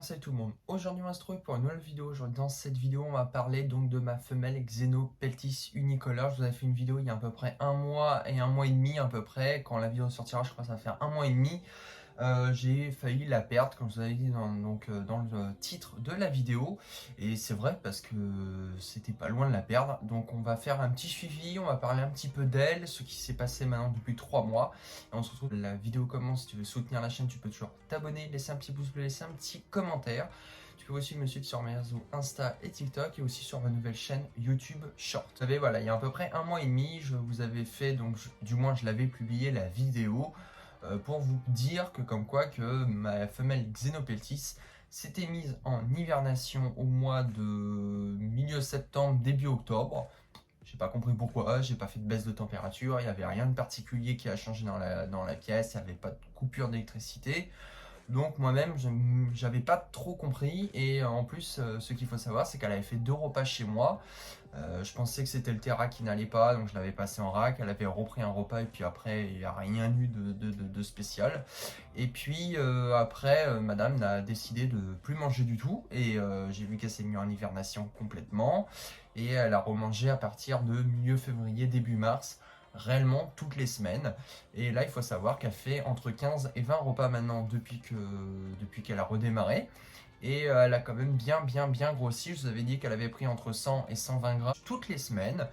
Salut tout le monde, aujourd'hui on va se retrouver pour une nouvelle vidéo. Aujourd'hui dans cette vidéo on va parler donc de ma femelle Xenopeltis unicolore. Je vous avais fait une vidéo il y a à peu près un mois et un mois et demi à peu près. Quand la vidéo sortira je crois que ça va faire un mois et demi. J'ai failli la perdre comme je vous avais dit dans le titre de la vidéo. Et c'est vrai parce que c'était pas loin de la perdre. Donc on va faire un petit suivi, on va parler un petit peu d'elle, ce qui s'est passé maintenant depuis 3 mois. Et on se retrouve, la vidéo commence, si tu veux soutenir la chaîne tu peux toujours t'abonner, laisser un petit pouce bleu, laisser un petit commentaire. Tu peux aussi me suivre sur mes réseaux Insta et TikTok et aussi sur ma nouvelle chaîne YouTube Short. Vous savez, voilà, il y a à peu près un mois et demi, je vous avais fait, du moins je l'avais publié la vidéo pour vous dire que comme quoi que ma femelle Xenopeltis s'était mise en hivernation au mois de milieu septembre, début octobre. J'ai pas compris pourquoi, j'ai pas fait de baisse de température, il n'y avait rien de particulier qui a changé dans la pièce, il n'y avait pas de coupure d'électricité. Donc moi-même, j'avais pas trop compris. Et en plus, ce qu'il faut savoir, c'est qu'elle avait fait 2 repas chez moi. Je pensais que c'était le Terra qui n'allait pas, donc je l'avais passé en rack. Elle avait repris un repas et puis après, il n'y a rien eu de spécial. Et puis après, madame n'a décidé de plus manger du tout. Et j'ai vu qu'elle s'est mise en hivernation complètement. Et elle a remangé à partir de milieu février, début mars, réellement toutes les semaines. Et là, il faut savoir qu'elle fait entre 15 et 20 repas maintenant depuis qu'elle a redémarré. Et elle a quand même bien grossi. Je vous avais dit qu'elle avait pris entre 100 et 120 grammes toutes les semaines,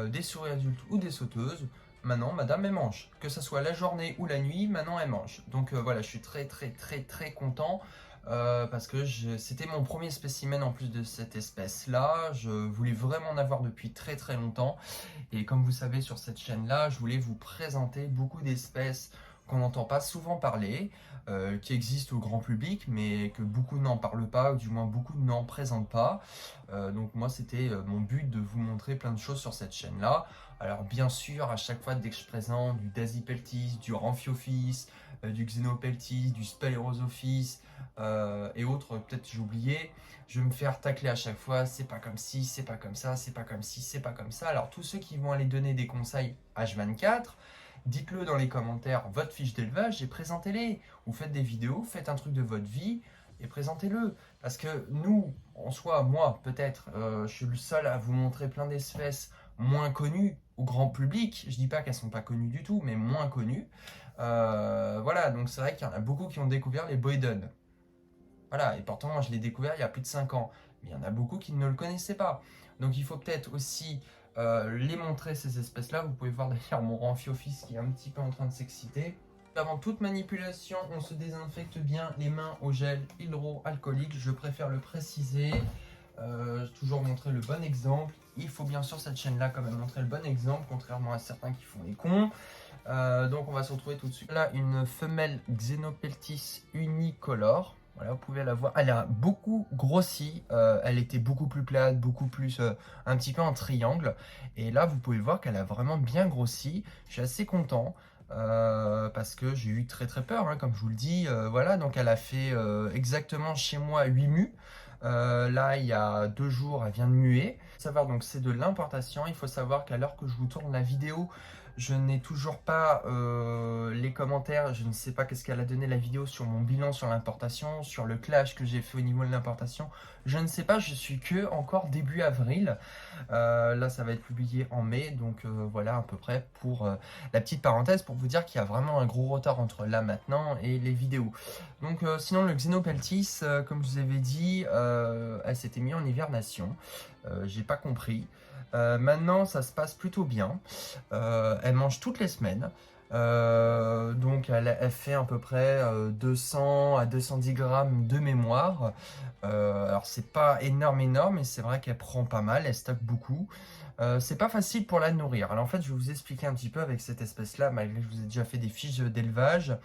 des souris adultes ou des sauteuses. Maintenant, madame, elle mange. Que ce soit la journée ou la nuit, maintenant, elle mange. Donc voilà, je suis très content. Parce que c'était mon premier spécimen en plus de cette espèce-là. Je voulais vraiment en avoir depuis très longtemps. Et comme vous savez, sur cette chaîne-là, je voulais vous présenter beaucoup d'espèces qu'on n'entend pas souvent parler, qui existent au grand public, mais que beaucoup n'en parlent pas, ou du moins beaucoup n'en présentent pas. Donc moi, c'était mon but de vous montrer plein de choses sur cette chaîne-là. Alors bien sûr, à chaque fois, dès que je présente du Dasypeltis, du Ramphiophis, du Xenopeltis, du Sphaerosophis et autres, peut-être j'ai oublié, je vais me faire tacler à chaque fois, c'est pas comme ci, c'est pas comme ça, c'est pas comme ci, c'est pas comme ça. Alors tous ceux qui vont aller donner des conseils H24, dites-le dans les commentaires, votre fiche d'élevage et présentez-les. Ou faites des vidéos, faites un truc de votre vie et présentez-le. Parce que nous, en soi, moi peut-être, je suis le seul à vous montrer plein d'espèces moins connues au grand public. Je dis pas qu'elles sont pas connues du tout, mais moins connues. Voilà, donc c'est vrai qu'il y en a beaucoup qui ont découvert les Boyden. Voilà, et pourtant moi je l'ai découvert il y a plus de 5 ans. Mais il y en a beaucoup qui ne le connaissaient pas. Donc il faut peut-être aussi les montrer ces espèces-là. Vous pouvez voir d'ailleurs mon Ramphiophis qui est un petit peu en train de s'exciter. Avant toute manipulation, on se désinfecte bien les mains au gel hydroalcoolique. Je préfère le préciser. Toujours montrer le bon exemple. Il faut bien sûr cette chaîne-là quand même montrer le bon exemple, contrairement à certains qui font les cons. Donc on va se retrouver tout de suite. Là, une femelle Xenopeltis unicolore. Voilà, vous pouvez la voir. Elle a beaucoup grossi. Elle était beaucoup plus plate, beaucoup plus un petit peu en triangle. Et là, vous pouvez voir qu'elle a vraiment bien grossi. Je suis assez content. Parce que j'ai eu très peur, hein, comme je vous le dis. Voilà, donc elle a fait exactement chez moi 8 mus. Là, il y a 2 jours, elle vient de muer. Savoir donc c'est de l'importation. Il faut savoir qu'à l'heure que je vous tourne la vidéo, je n'ai toujours pas les commentaires. Je ne sais pas qu'est-ce qu'elle a donné la vidéo sur mon bilan sur l'importation, sur le clash que j'ai fait au niveau de l'importation. Je ne sais pas, je suis que encore début avril. Là, ça va être publié en mai. Donc voilà à peu près pour la petite parenthèse pour vous dire qu'il y a vraiment un gros retard entre là maintenant et les vidéos. Donc sinon le Xenopeltis, comme je vous avais dit, elle s'était mise en hivernation. J'ai pas compris. Maintenant ça se passe plutôt bien. Elle mange toutes les semaines. Donc elle fait à peu près 200 à 210 grammes de mémoire. Alors c'est pas énorme, mais c'est vrai qu'elle prend pas mal, elle stocke beaucoup. C'est pas facile pour la nourrir. Alors en fait je vais vous expliquer un petit peu avec cette espèce là, malgré que je vous ai déjà fait des fiches d'élevage.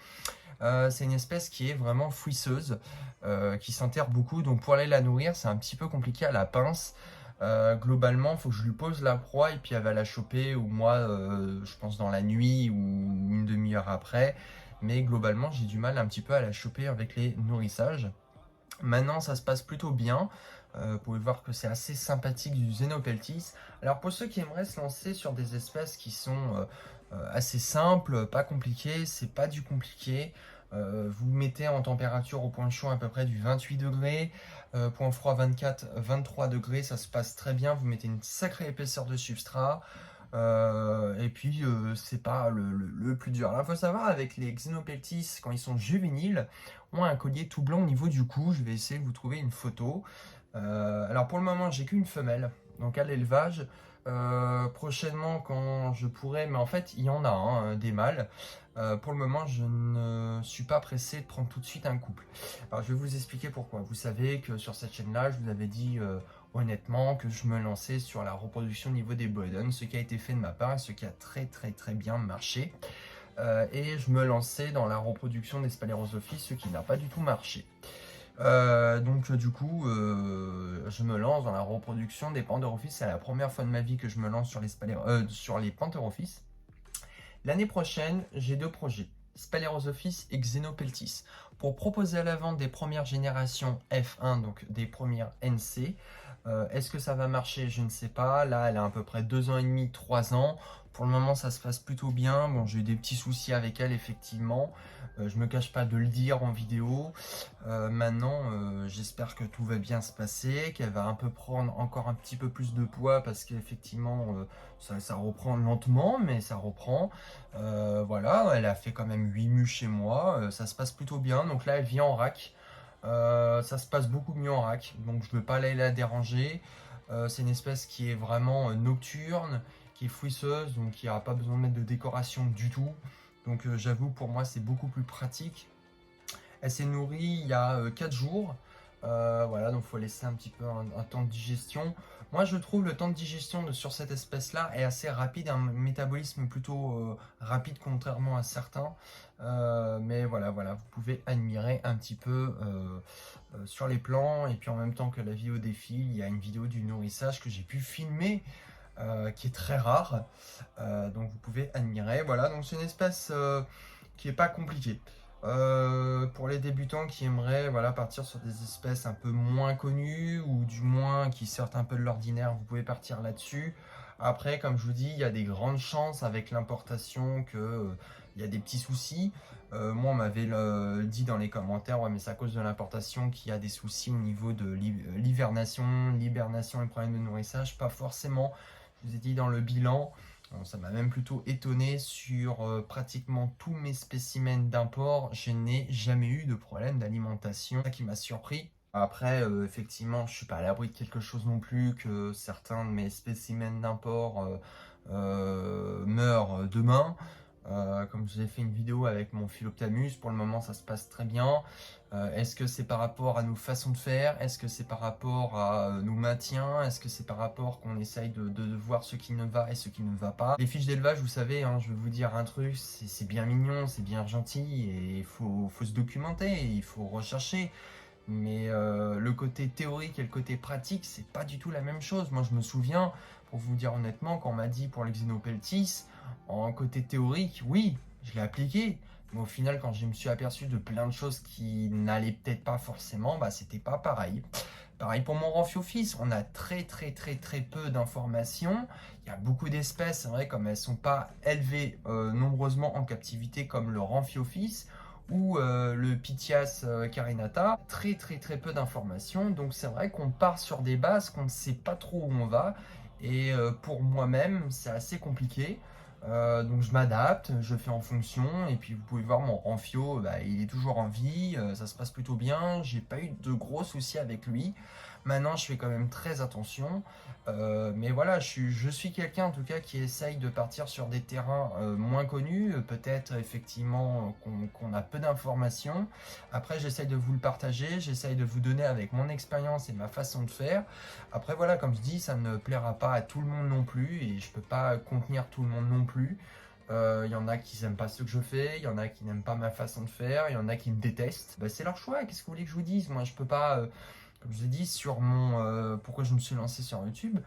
C'est une espèce qui est vraiment fouisseuse, qui s'enterre beaucoup, donc pour aller la nourrir c'est un petit peu compliqué à la pince. Globalement, il faut que je lui pose la proie et puis elle va la choper, ou moi, je pense dans la nuit ou une demi-heure après. Mais globalement, j'ai du mal un petit peu à la choper avec les nourrissages. Maintenant, ça se passe plutôt bien. Vous pouvez voir que c'est assez sympathique du Xenopeltis. Alors pour ceux qui aimeraient se lancer sur des espèces qui sont assez simples, pas compliquées, c'est pas du compliqué. Vous mettez en température au point chaud à peu près du 28 degrés, point froid 24-23 degrés, ça se passe très bien. Vous mettez une sacrée épaisseur de substrat. Et puis c'est pas le plus dur. Alors il faut savoir avec les Xenopeltis, quand ils sont juvéniles, ont un collier tout blanc au niveau du cou. Je vais essayer de vous trouver une photo. Alors pour le moment j'ai qu'une femelle, donc à l'élevage. Prochainement quand je pourrai, mais en fait il y en a des mâles. Pour le moment je ne suis pas pressé de prendre tout de suite un couple. Alors je vais vous expliquer pourquoi. Vous savez que sur cette chaîne là je vous avais dit honnêtement que je me lançais sur la reproduction au niveau des Boyden, ce qui a été fait de ma part et ce qui a très bien marché. Et je me lançais dans la reproduction des Sphalerosophies, ce qui n'a pas du tout marché. Donc du coup, je me lance dans la reproduction des Pantherophis. C'est la première fois de ma vie que je me lance sur les Pantherophis. L'année prochaine, j'ai deux projets, Sphalerosophies et Xenopeltis, pour proposer à la vente des premières générations F1, donc des premières NC. Est-ce que ça va marcher? Je ne sais pas. Là, elle a à peu près 2 ans et demi, 3 ans. Pour le moment, ça se passe plutôt bien. Bon, j'ai eu des petits soucis avec elle, effectivement. Je me cache pas de le dire en vidéo. Maintenant, j'espère que tout va bien se passer, qu'elle va un peu prendre encore un petit peu plus de poids parce qu'effectivement, ça reprend lentement, mais ça reprend. Voilà, elle a fait quand même 8 mus chez moi. Ça se passe plutôt bien. Donc là, elle vient en rack. Ça se passe beaucoup mieux en rack, donc je ne veux pas aller la déranger. C'est une espèce qui est vraiment nocturne, qui est fouisseuse, donc il n'y aura pas besoin de mettre de décoration du tout. Donc j'avoue, pour moi, c'est beaucoup plus pratique. Elle s'est nourrie il y a 4 jours. Voilà, donc il faut laisser un petit peu un temps de digestion. Moi, je trouve le temps de digestion sur cette espèce-là est assez rapide, un métabolisme plutôt rapide contrairement à certains. Mais voilà, vous pouvez admirer un petit peu sur les plans. Et puis en même temps que la vidéo défile, il y a une vidéo du nourrissage que j'ai pu filmer. Qui est très rare, donc vous pouvez admirer. Voilà, donc c'est une espèce qui n'est pas compliquée. Pour les débutants qui aimeraient voilà, partir sur des espèces un peu moins connues ou du moins qui sortent un peu de l'ordinaire, vous pouvez partir là-dessus. Après, comme je vous dis, il y a des grandes chances avec l'importation que il y a des petits soucis. Moi, on m'avait dit dans les commentaires, ouais, mais c'est à cause de l'importation qu'il y a des soucis au niveau de l'hibernation et problèmes de nourrissage. Pas forcément. Je vous ai dit dans le bilan. Ça m'a même plutôt étonné sur pratiquement tous mes spécimens d'import. Je n'ai jamais eu de problème d'alimentation. C'est ça qui m'a surpris. Après, effectivement, je ne suis pas à l'abri de quelque chose non plus, que certains de mes spécimens d'import meurent demain. Comme je vous ai fait une vidéo avec mon Philoptamus, pour le moment ça se passe très bien. Est-ce que c'est par rapport à nos façons de faire? Est-ce que c'est par rapport à nos maintiens? Est-ce que c'est par rapport qu'on essaye de voir ce qui ne va et ce qui ne va pas? Les fiches d'élevage, vous savez, je vais vous dire un truc, c'est bien mignon, c'est bien gentil, et il faut se documenter, il faut rechercher. Mais le côté théorique et le côté pratique, c'est pas du tout la même chose. Moi, je me souviens, pour vous dire honnêtement, quand on m'a dit pour les Xenopeltis, en côté théorique, oui, je l'ai appliqué. Mais au final, quand je me suis aperçu de plein de choses qui n'allaient peut-être pas forcément, bah, c'était pas pareil. Pareil pour mon Ramphiophis, on a très peu d'informations. Il y a beaucoup d'espèces, c'est vrai, comme elles ne sont pas élevées nombreusement en captivité comme le Ramphiophis ou le Pythias carinata, très peu d'informations. Donc c'est vrai qu'on part sur des bases qu'on ne sait pas trop où on va. Et pour moi-même, c'est assez compliqué. Donc je m'adapte, je fais en fonction. Et puis vous pouvez voir mon Ramphio, bah, il est toujours en vie, ça se passe plutôt bien. J'ai pas eu de gros soucis avec lui. Maintenant, je fais quand même très attention. Mais voilà, je suis quelqu'un en tout cas qui essaye de partir sur des terrains moins connus, peut-être effectivement qu'on a peu d'informations. Après, j'essaye de vous le partager, j'essaye de vous donner avec mon expérience et ma façon de faire. Après, voilà, comme je dis, ça ne plaira pas à tout le monde non plus et je peux pas contenir tout le monde non plus. Il y en a qui n'aiment pas ce que je fais, il y en a qui n'aiment pas ma façon de faire, il y en a qui me détestent. Bah, c'est leur choix, qu'est-ce que vous voulez que je vous dise? Moi, je peux pas, comme je vous ai dit, sur mon pourquoi je me suis lancé sur YouTube.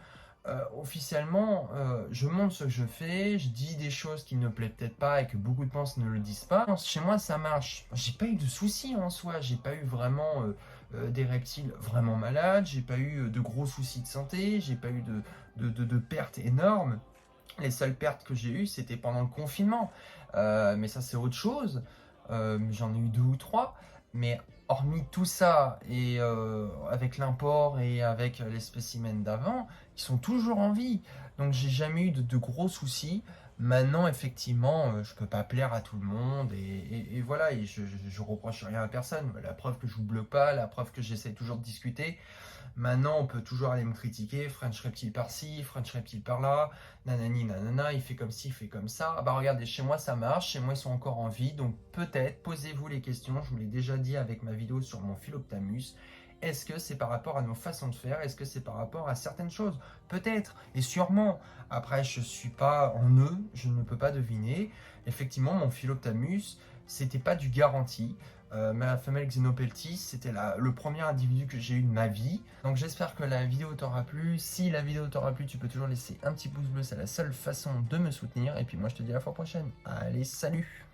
Officiellement, je montre ce que je fais, je dis des choses qui ne plaisent peut-être pas et que beaucoup de gens ne le disent pas. Chez moi, ça marche. J'ai pas eu de soucis en soi, j'ai pas eu vraiment des reptiles vraiment malades, j'ai pas eu de gros soucis de santé, j'ai pas eu de pertes énormes. Les seules pertes que j'ai eues, c'était pendant le confinement. Mais ça, c'est autre chose. J'en ai eu 2 ou 3, mais hormis tout ça et avec l'import et avec les spécimens d'avant, ils sont toujours en vie. Donc j'ai jamais eu de gros soucis. Maintenant, effectivement, je peux pas plaire à tout le monde et voilà, et je reproche rien à personne. La preuve que je vous bloque pas, la preuve que j'essaie toujours de discuter. Maintenant, on peut toujours aller me critiquer, French Reptile par-ci, French Reptile par-là, nanani nanana, il fait comme ci, il fait comme ça. Ah bah regardez, chez moi ça marche, chez moi ils sont encore en vie, donc peut-être, posez-vous les questions, je vous l'ai déjà dit avec ma vidéo sur mon Philoptamus. Est-ce que c'est par rapport à nos façons de faire? Est-ce que c'est par rapport à certaines choses? Peut-être, et sûrement. Après, je ne suis pas en eux, je ne peux pas deviner. Effectivement, mon Philoptamus, c'était pas du garanti. Ma femelle Xenopeltis, c'était le premier individu que j'ai eu de ma vie. Donc j'espère que la vidéo t'aura plu. Si la vidéo t'aura plu, tu peux toujours laisser un petit pouce bleu, c'est la seule façon de me soutenir. Et puis moi je te dis à la fois prochaine. Allez, salut!